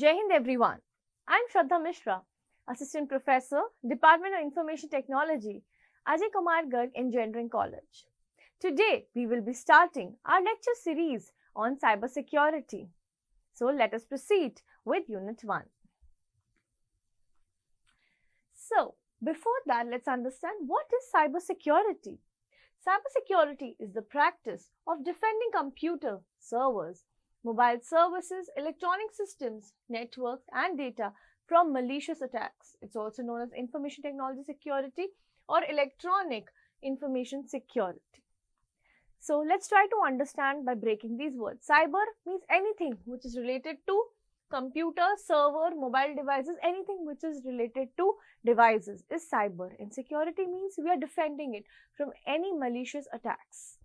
Jai Hind everyone. I'm Shraddha Mishra, Assistant Professor, Department of Information Technology, Ajay Kumar Garg Engineering College. Today, we will be starting our lecture series on cybersecurity. So, let us proceed with Unit 1. So, before that, let's understand what is cybersecurity. Cybersecurity is the practice of defending computer, servers, mobile services, electronic systems, networks, and data from malicious attacks. It's also known as information technology security or electronic information security. So let's try to understand by breaking these words. Cyber means anything which is related to computer, server, mobile devices, anything which is related to devices is cyber. And security means we are defending it from any malicious attacks.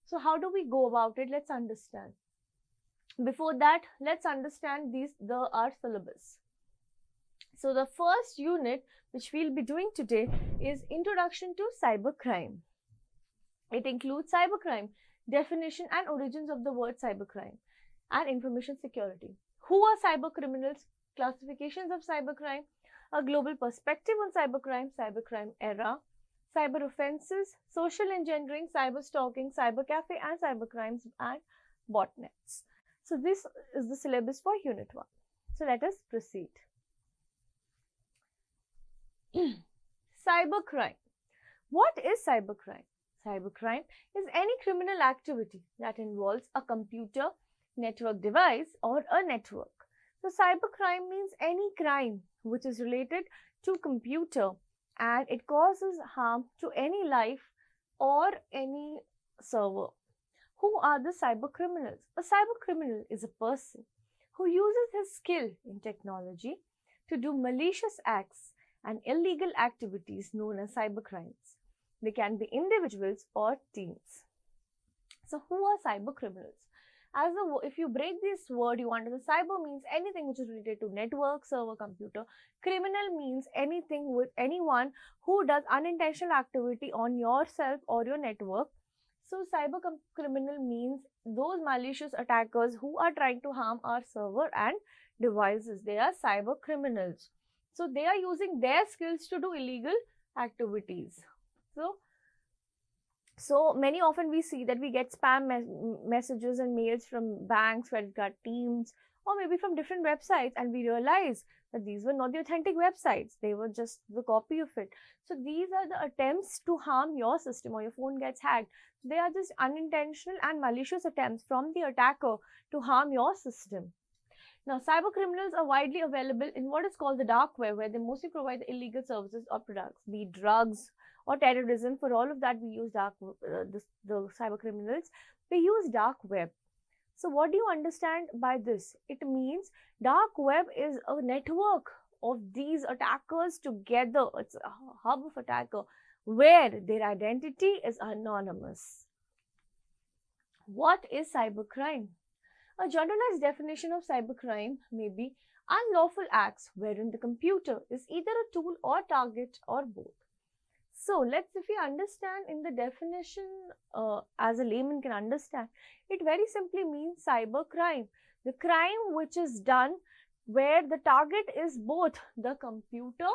So how do we go about it? Let's understand. Before that, let's understand our syllabus. So the first unit which we'll be doing today is Introduction to Cybercrime. It includes cybercrime, definition and origins of the word cybercrime, and information security. Who are cyber criminals? Classifications of cybercrime, a global perspective on cybercrime era, cyber offenses, social engineering, cyber stalking, cyber cafe, and cybercrimes and botnets. So this is the syllabus for Unit 1. So let us proceed. Cybercrime. What is cybercrime? Cybercrime is any criminal activity that involves a computer, network device, or a network. So cybercrime means any crime which is related to computer and it causes harm to any life or any server. Who are the cyber criminals? A cyber criminal is a person who uses his skill in technology to do malicious acts and illegal activities known as cybercrimes. They can be individuals or teams. So who are cyber criminals? If you break this word, you understand cyber means anything which is related to network, server, computer. Criminal means anything with anyone who does unintentional activity on yourself or your network. So cyber criminal means those malicious attackers who are trying to harm our server and devices. They are cyber criminals. So they are using their skills to do illegal activities. So many often we see that we get spam messages and mails from banks, credit card teams, or maybe from different websites, and we realize that these were not the authentic websites. They were just the copy of it. So these are the attempts to harm your system or your phone gets hacked. They are just unintentional and malicious attempts from the attacker to harm your system. Now, cyber criminals are widely available in what is called the dark web, where they mostly provide illegal services or products, be it drugs or terrorism. For all of that, we use the cyber criminals. They use dark web. So what do you understand by this? It means dark web is a network of these attackers together. It's a hub of attacker where their identity is anonymous. What is cybercrime? A generalized definition of cybercrime may be unlawful acts wherein the computer is either a tool or target or both. So if we understand in the definition as a layman can understand, it very simply means cybercrime. The crime which is done where the target is both the computer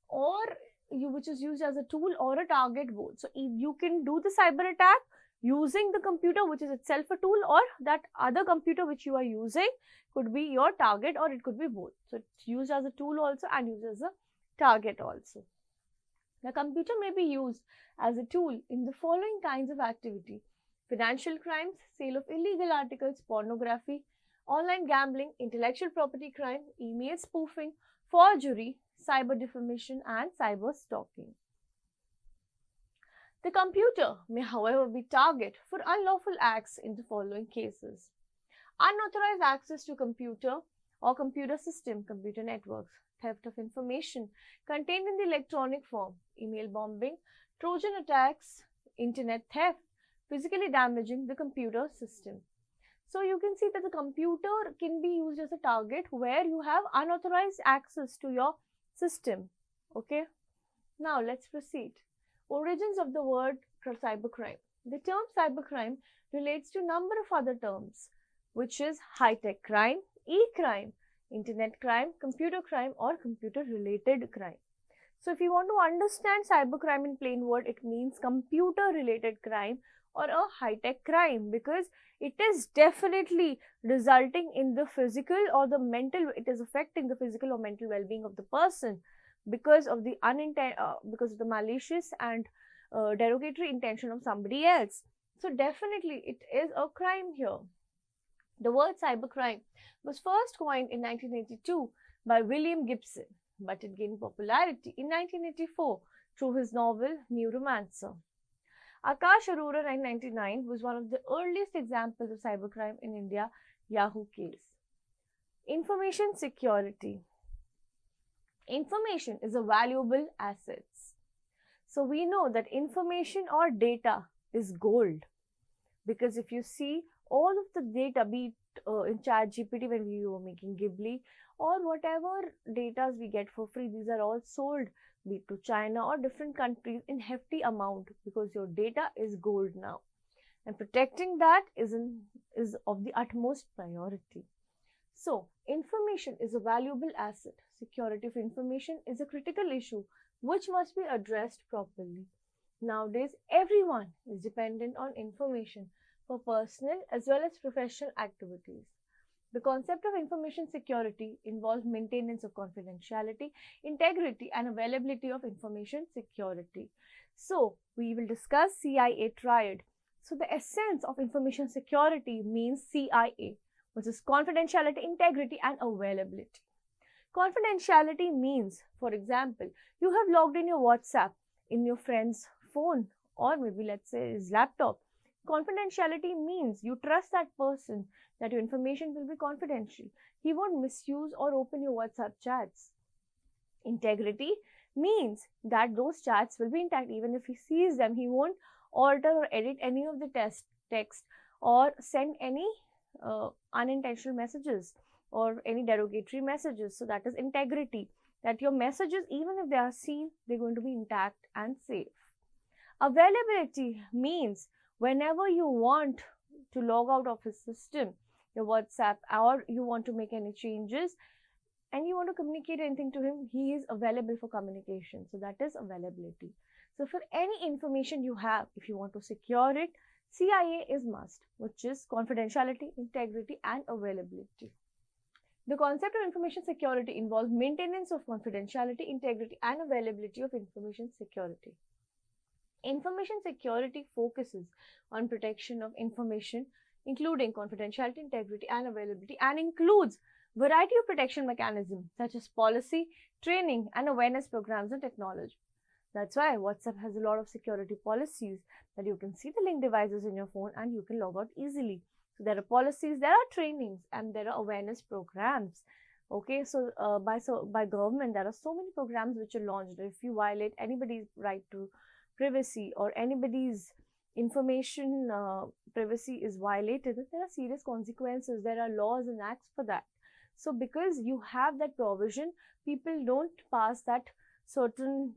or which is used as a tool or a target both. So you can do the cyber attack using the computer which is itself a tool, or that other computer which you are using could be your target, or it could be both. So it's used as a tool also and used as a target also. The computer may be used as a tool in the following kinds of activity: financial crimes, sale of illegal articles, pornography, online gambling, intellectual property crime, email spoofing, forgery, cyber defamation, and cyber stalking. The computer may, however, be target for unlawful acts in the following cases: unauthorized access to computer or computer system, computer networks, theft of information contained in the electronic form, email bombing, Trojan attacks, internet theft, physically damaging the computer system. So you can see that the computer can be used as a target where you have unauthorized access to your system. Okay. Now let's proceed. Origins of the word cybercrime. The term cybercrime relates to a number of other terms, which is high-tech crime, e-crime, internet crime, computer crime, or computer related crime. So if you want to understand cybercrime in plain word, it means computer related crime or a high-tech crime, because it is definitely resulting in the physical or the mental, it is affecting the physical or mental well-being of the person because of the because of the malicious and derogatory intention of somebody else. So definitely it is a crime here. The word cybercrime was first coined in 1982 by William Gibson, but it gained popularity in 1984 through his novel Neuromancer. Akash Arora 1999 was one of the earliest examples of cybercrime in India, Yahoo case. Information security. Information is a valuable asset. So we know that information or data is gold, because if you see all of the data, be it in ChatGPT when we were making Ghibli, or whatever data we get for free, these are all sold, be it to China or different countries in hefty amount, because your data is gold now, and protecting that is of the utmost priority. So information is a valuable asset. Security of information is a critical issue which must be addressed properly. Nowadays, everyone is dependent on information for personal as well as professional activities. The concept of information security involves maintenance of confidentiality, integrity, and availability of information security. So, we will discuss CIA triad. So, the essence of information security means CIA, which is confidentiality, integrity, and availability. Confidentiality means, for example, you have logged in your WhatsApp in your friend's phone, or maybe let's say his laptop. Confidentiality means you trust that person that your information will be confidential. He won't misuse or open your WhatsApp chats. Integrity means that those chats will be intact. Even if he sees them, he won't alter or edit any of the text or send any unintentional messages or any derogatory messages. So that is integrity, that your messages, even if they are seen, they're going to be intact and safe. Availability means whenever you want to log out of his system, your WhatsApp, or you want to make any changes and you want to communicate anything to him, he is available for communication. So that is availability. So for any information you have, if you want to secure it, CIA is must, which is confidentiality, integrity, and availability. The concept of information security involves maintenance of confidentiality, integrity, and availability of information security. Information security focuses on protection of information, including confidentiality, integrity, and availability, and includes variety of protection mechanisms such as policy, training, and awareness programs and technology. That's why WhatsApp has a lot of security policies that you can see the link devices in your phone and you can log out easily. So there are policies, there are trainings, and there are awareness programs. Okay, so by government, there are so many programs which are launched. If you violate anybody's right to privacy or anybody's information privacy is violated, there are serious consequences. There are laws and acts for that. So because you have that provision, people don't pass that certain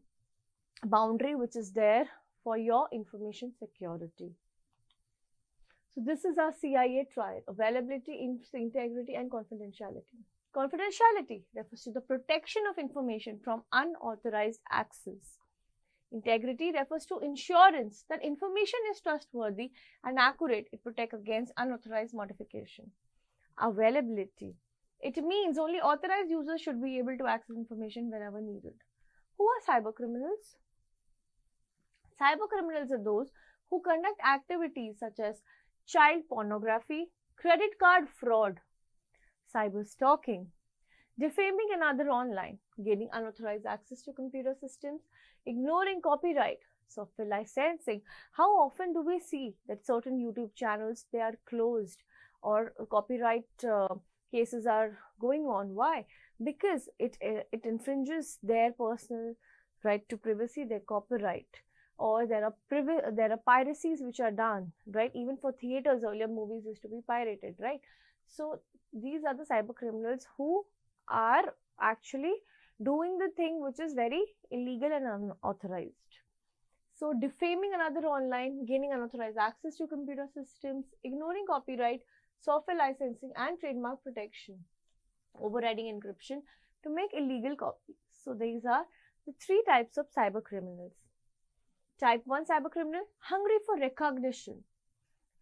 boundary which is there for your information security. So this is our CIA triad: availability, integrity, and confidentiality. Confidentiality refers to the protection of information from unauthorized access. Integrity refers to insurance that information is trustworthy and accurate. It protects against unauthorized modification. Availability. It means only authorized users should be able to access information whenever needed. Who are cybercriminals? Cybercriminals are those who conduct activities such as child pornography, credit card fraud, cyber stalking, defaming another online, gaining unauthorized access to computer systems, ignoring copyright, software licensing. How often do we see that certain YouTube channels, they are closed or copyright cases are going on? Why? Because it infringes their personal right to privacy, their copyright, or there are piracies which are done, right? Even for theaters, earlier movies used to be pirated, right? So these are the cyber criminals who are actually doing the thing which is very illegal and unauthorized. So defaming another online, gaining unauthorized access to computer systems, ignoring copyright, software licensing, and trademark protection. overriding encryption to make illegal copies. So these are the three types of cyber criminals. Type 1 cyber criminal, hungry for recognition.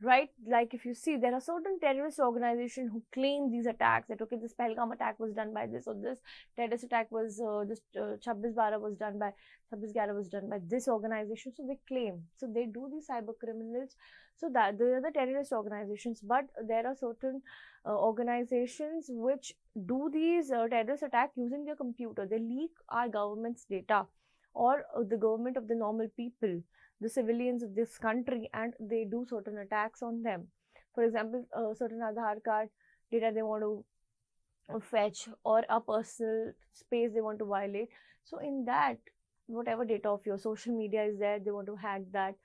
Right, like if you see, there are certain terrorist organizations who claim these attacks, that okay, this Pahalgam attack was done by this, or this terrorist attack was this 26/12 was done by 26/11 was done by this organization. So they claim, so they do these cyber criminals, so that they are the terrorist organizations. But there are certain organizations which do these terrorist attack using their computer. They leak our government's data, or the government of the normal people, the civilians of this country, and they do certain attacks on them. For example, certain Aadhaar card data they want to fetch, or a personal space they want to violate. So in that, whatever data of your social media is there, they want to hack that,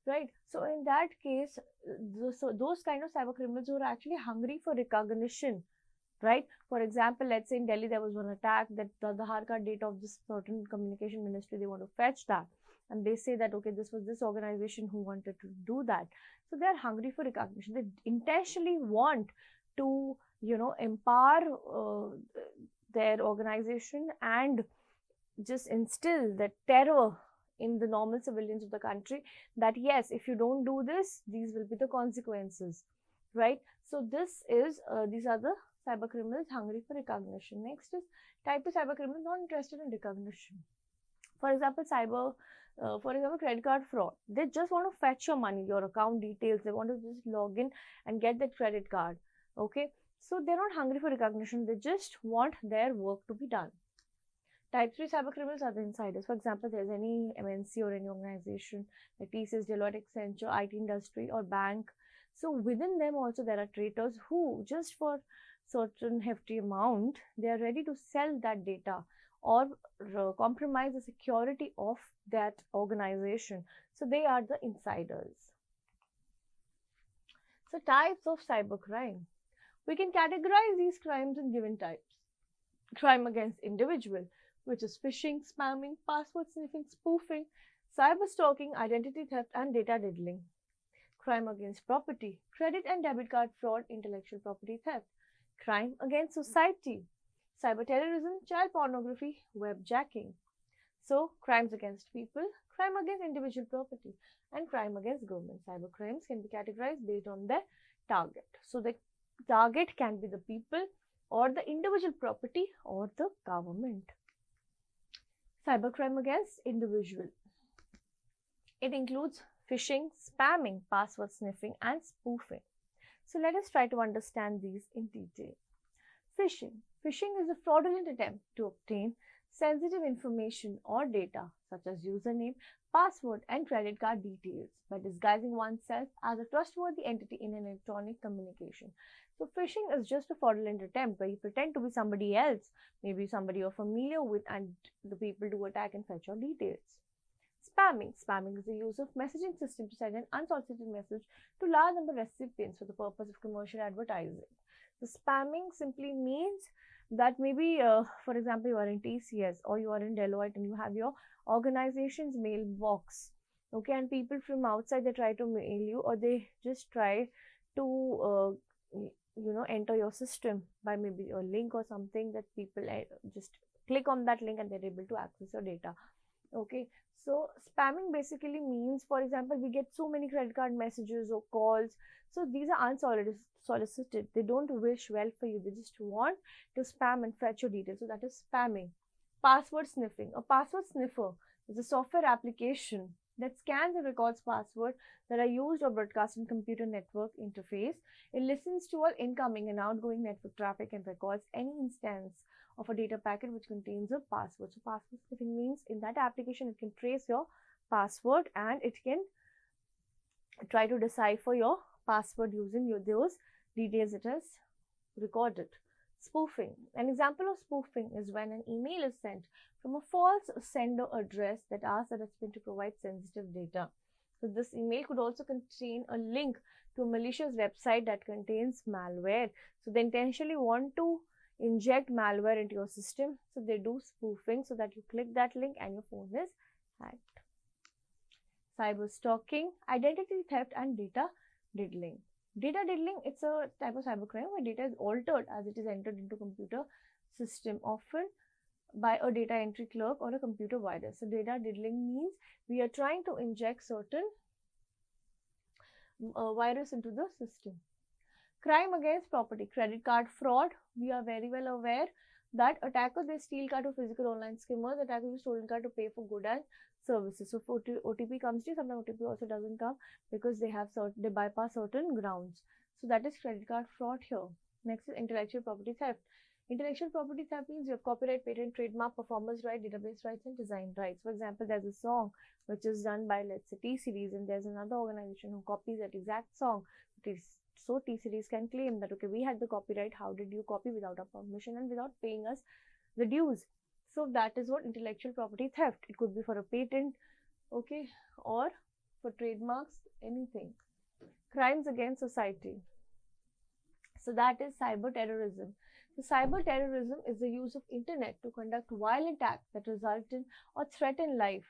right? So in that case, those kind of cyber criminals who are actually hungry for recognition, right? For example, let's say in Delhi there was one attack that the Aadhaar card data of this certain communication ministry, they want to fetch that. And they say that, okay, this was this organization who wanted to do that. So they are hungry for recognition. They intentionally want to, empower their organization and just instill that terror in the normal civilians of the country, that yes, if you don't do this, these will be the consequences, right? So these are the cyber criminals hungry for recognition. Next is type 2 cyber criminals not interested in recognition. For example, credit card fraud. They just want to fetch your money, your account details. They want to just log in and get that credit card. Okay, so they're not hungry for recognition. They just want their work to be done. Type 3 cyber criminals are the insiders. For example, there's any MNC or any organization like TCS, Deloitte, Accenture, IT industry, or bank. So within them also there are traitors who, just for certain hefty amount, they are ready to sell that data or compromise the security of that organization. So they are the insiders. So types of cybercrime. We can categorize these crimes in given types. Crime against individual, which is phishing, spamming, password sniffing, spoofing, cyber stalking, identity theft, and data diddling. Crime against property, credit and debit card fraud, intellectual property theft. Crime against society, cyber terrorism, child pornography, web jacking. So, crimes against people, crime against individual property, and crime against government. Cyber crimes can be categorized based on their target. So, the target can be the people, or the individual property, or the government. Cybercrime against individual. It includes phishing, spamming, password sniffing, and spoofing. So let us try to understand these in detail. Phishing. Phishing is a fraudulent attempt to obtain sensitive information or data such as username, password, and credit card details by disguising oneself as a trustworthy entity in an electronic communication. So phishing is just a fraudulent attempt where you pretend to be somebody else, maybe somebody you're familiar with, and the people do attack and fetch your details. Spamming. Spamming is the use of messaging system to send an unsolicited message to large number of recipients for the purpose of commercial advertising. So spamming simply means that maybe, for example, you are in TCS or you are in Deloitte and you have your organization's mailbox, okay, and people from outside, they try to mail you, or they just try to enter your system by maybe a link or something, that people just click on that link and they're able to access your data. Okay, so spamming basically means, for example, we get so many credit card messages or calls. So these are unsolicited. They don't wish well for you. They just want to spam and fetch your details. So that is spamming. Password sniffing. A password sniffer is a software application that scans and records passwords that are used or broadcast in computer network interface. It listens to all incoming and outgoing network traffic and records any instance of a data packet which contains a password. So password sniffing means in that application it can trace your password and it can try to decipher your password using those details it has recorded. Spoofing. An example of spoofing is when an email is sent from a false sender address that asks the recipient to provide sensitive data. So this email could also contain a link to a malicious website that contains malware. So they intentionally want to inject malware into your system. So they do spoofing so that you click that link and your phone is hacked. Cyber stalking, identity theft, and data diddling. Data diddling, it's a type of cybercrime where data is altered as it is entered into computer system, often by a data entry clerk or a computer virus. So data diddling means we are trying to inject certain virus into the system. Crime against property, credit card fraud. We are very well aware that attackers, they steal card to physical online skimmers. Attackers use stolen card to pay for good and services. So if OTP comes to you, sometimes OTP also doesn't come because they bypass certain grounds. So that is credit card fraud here. Next is intellectual property theft. Intellectual property theft means you have copyright, patent, trademark, performers' right, database rights, and design rights. For example, there's a song which is done by, let's say, T-Series, and there's another organization who copies that exact song. So T-Series can claim that, okay, we had the copyright, how did you copy without our permission and without paying us the dues? So that is what intellectual property theft. It could be for a patent, okay, or for trademarks, anything. Crimes against society. So that is cyber terrorism. So cyber terrorism is the use of internet to conduct violent acts that result in or threaten life,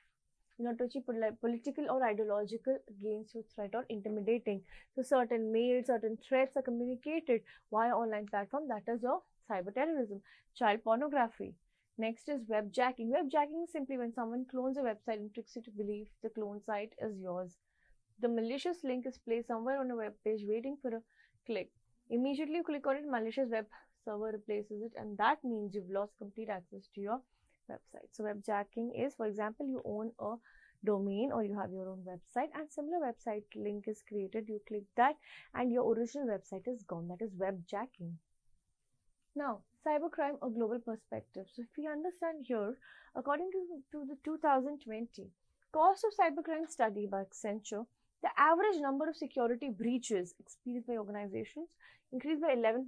not to achieve political or ideological gains through threat or intimidating. So certain mails, certain threats are communicated via online platform. That is your cyber terrorism. Child pornography. Next is webjacking. Webjacking is simply when someone clones a website and tricks you to believe the clone site is yours. The malicious link is placed somewhere on a web page waiting for a click. Immediately you click on it, malicious web server replaces it, and that means you've lost complete access to your website. So webjacking is, for example, you own a domain or you have your own website and similar website link is created, you click that and your original website is gone. That is webjacking. Now, cybercrime, a global perspective. So if we understand here, according to the 2020 cost of cybercrime study by Accenture, the average number of security breaches experienced by organizations increased by 11%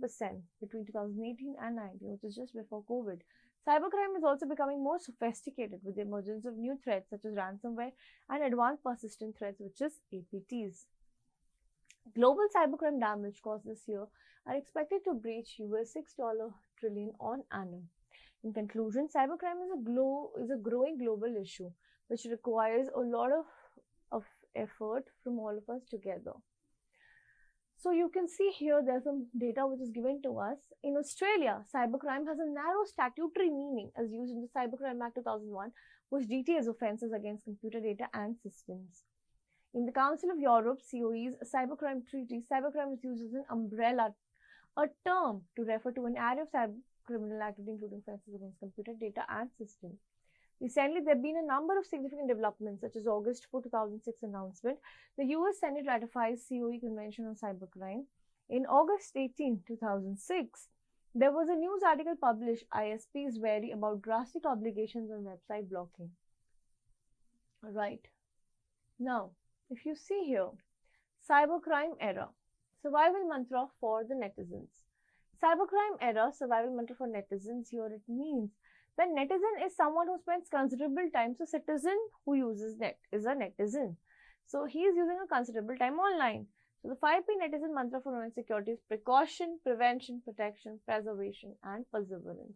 between 2018 and 19, which is just before COVID. Cybercrime is also becoming more sophisticated with the emergence of new threats such as ransomware and advanced persistent threats, which is APTs. Global cybercrime damage caused this year are expected to breach $6 trillion on annum. In conclusion, cybercrime is a growing global issue which requires a lot of effort from all of us together. So you can see here there's some data which is given to us. In Australia, cybercrime has a narrow statutory meaning as used in the Cybercrime Act 2001, which details offences against computer data and systems. In the Council of Europe, COE's cybercrime treaty, cybercrime is used as an umbrella, a term to refer to an area of cyber criminal activity including offences against computer data and systems. Recently, there have been a number of significant developments, such as August 4, 2006 announcement. The US Senate ratifies COE Convention on Cybercrime. In August 18, 2006, there was a news article published, ISPs vary about drastic obligations on website blocking. Right. Now, if you see here, cybercrime era, survival mantra for the netizens. Cybercrime era, survival mantra for netizens, here it means that netizen is someone who spends considerable time. So citizen who uses net is a netizen. So he is using a considerable time online. So the 5P netizen mantra for online security is precaution, prevention, protection, preservation, and perseverance.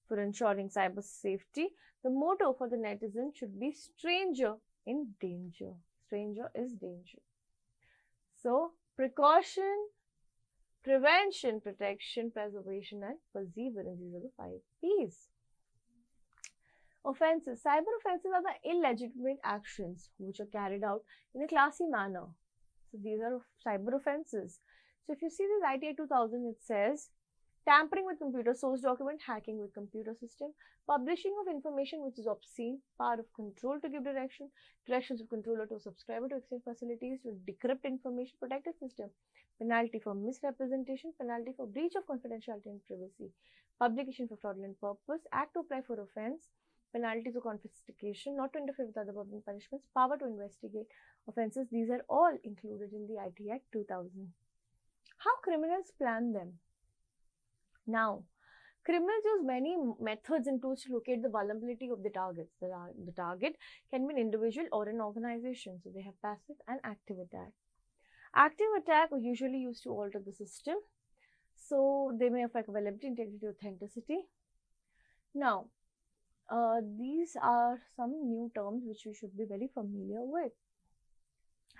For ensuring cyber safety, the motto for the netizen should be stranger in danger. Stranger is danger. So precaution, prevention, protection, preservation, and perseverance. These are the 5 P's. Offences. Cyber offences are the illegitimate actions which are carried out in a classy manner. So these are cyber offences. So if you see this ITA 2000, it says tampering with computer source document, hacking with computer system, publishing of information which is obscene, power of control to give directions of controller to subscriber to exchange facilities, to decrypt information, protected system, penalty for misrepresentation, penalty for breach of confidentiality and privacy, publication for fraudulent purpose, act to apply for offence, penalties or confiscation, not to interfere with other public punishments, power to investigate offences. These are all included in the IT Act 2000. How criminals plan them? Now, criminals use many methods and tools to locate the vulnerability of the targets. The target can be an individual or an organization. So they have passive and active attack. Active attack are usually used to alter the system. So they may affect availability, integrity, authenticity. Now, these are some new terms which we should be very familiar with.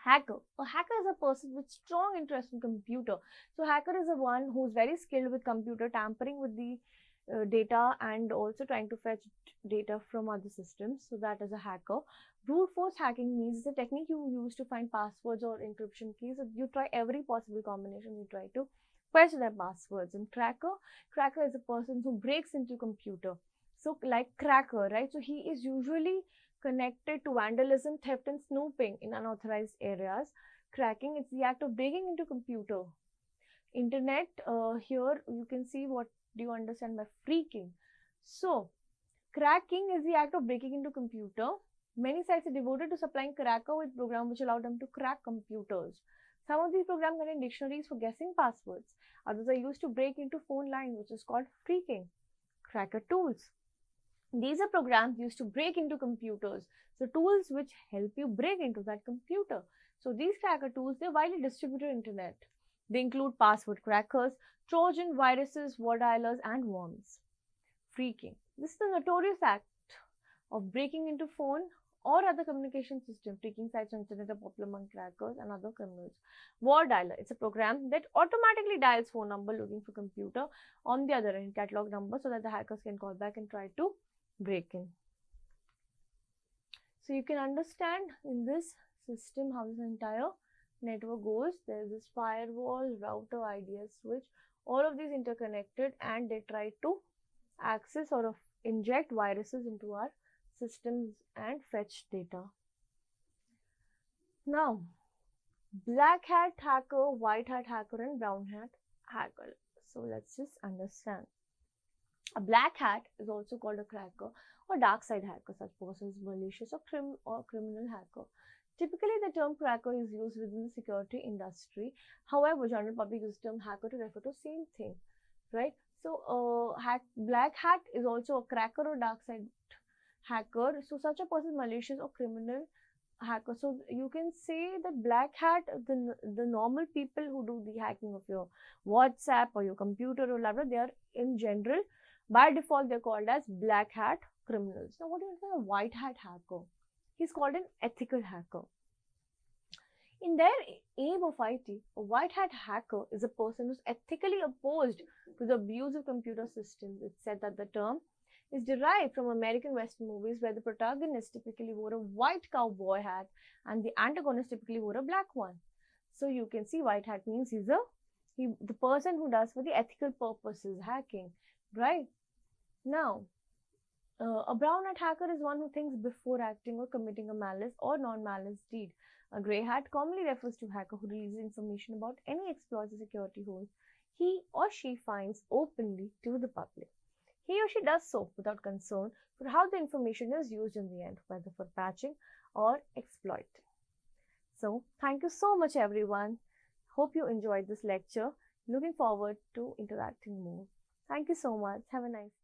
Hacker. A hacker is a person with strong interest in computer. So hacker is the one who's very skilled with computer, tampering with the data and also trying to fetch data from other systems. So that is a hacker. Brute force hacking means it's a technique you use to find passwords or encryption keys. So you try every possible combination, you try to fetch their passwords. And cracker is a person who breaks into computer. So like cracker, right? So he is usually connected to vandalism, theft and snooping in unauthorized areas. Cracking is the act of breaking into computer. Internet, here you can see what do you understand by phreaking. So cracking is the act of breaking into computer. Many sites are devoted to supplying cracker with programs which allow them to crack computers. Some of these programs contain dictionaries for guessing passwords. Others are used to break into phone lines, which is called phreaking. Cracker tools. These are programs used to break into computers. So tools which help you break into that computer. So these cracker tools, they're widely distributed on internet. They include password crackers, Trojan, viruses, war dialers, and worms. Phreaking. This is the notorious act of breaking into phone or other communication system. Phreaking sites on internet are popular among crackers and other criminals. War dialer. It's a program that automatically dials phone number looking for computer on the other end, catalog number, so that the hackers can call back and try to break in. So you can understand in this system how this entire network goes. There is this firewall, router, IDS switch, all of these interconnected, and they try to access or inject viruses into our systems and fetch data. Now, black hat hacker, white hat hacker, and brown hat hacker. So let's just understand. A black hat is also called a cracker or dark side hacker. Such person is malicious or criminal hacker. Typically, the term cracker is used within the security industry. However, general public use the term hacker to refer to the same thing, right? So, black hat is also a cracker or dark side hacker. So, such a person is malicious or criminal hacker. So, you can say that black hat, the normal people who do the hacking of your WhatsApp or your computer or laptop, they are in general, by default, they're called as black hat criminals. Now, what do you say a white hat hacker? He's called an ethical hacker. In their aim of IT, a white hat hacker is a person who's ethically opposed to the abuse of computer systems. It's said that the term is derived from American Western movies where the protagonist typically wore a white cowboy hat and the antagonist typically wore a black one. So you can see white hat means he's the person who does for the ethical purposes hacking, right? Now, a brown hat hacker is one who thinks before acting or committing a malice or non-malice deed. A grey hat commonly refers to a hacker who releases information about any exploits or security holes he or she finds openly to the public. He or she does so without concern for how the information is used in the end, whether for patching or exploiting. So, thank you so much everyone. Hope you enjoyed this lecture. Looking forward to interacting more. Thank you so much. Have a nice day.